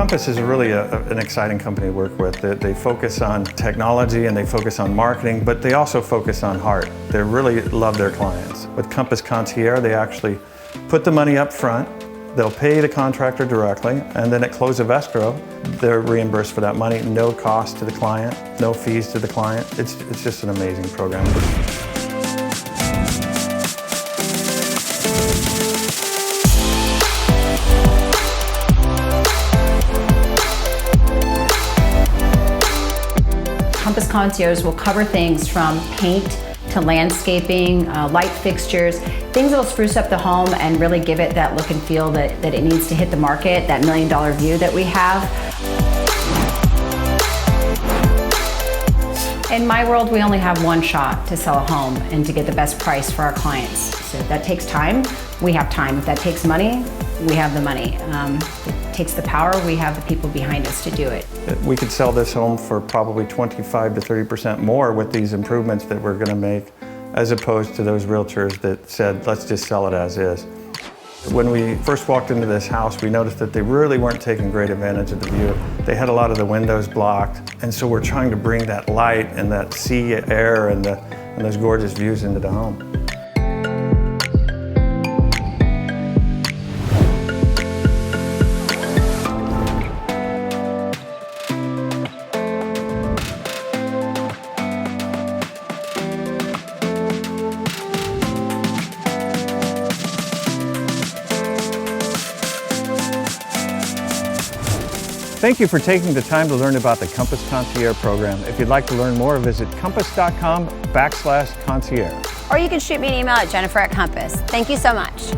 Compass is really an exciting company to work with. They focus on technology and they focus on marketing, but they also focus on heart. They really love their clients. With Compass Concierge, they actually put the money up front, they'll pay the contractor directly, and then at close of escrow, they're reimbursed for that money. No cost to the client, no fees to the client. It's just an amazing program. Compass Concierge will cover things from paint to landscaping, light fixtures, things that will spruce up the home and really give it that look and feel that it needs to hit the market, that $1 million view that we have. In my world, we only have one shot to sell a home and to get the best price for our clients. So if that takes time, we have time. If that takes money, we have the money. If it takes the power, we have the people behind us to do it. We could sell this home for probably 25 to 30% more with these improvements that we're going to make, as opposed to those realtors that said, let's just sell it as is. When we first walked into this house, we noticed that they really weren't taking great advantage of the view. They had a lot of the windows blocked, and so we're trying to bring that light and that sea air and those gorgeous views into the home. Thank you for taking the time to learn about the Compass Concierge program. If you'd like to learn more, visit compass.com/concierge. Or you can shoot me an email at Jennifer@Compass. Thank you so much.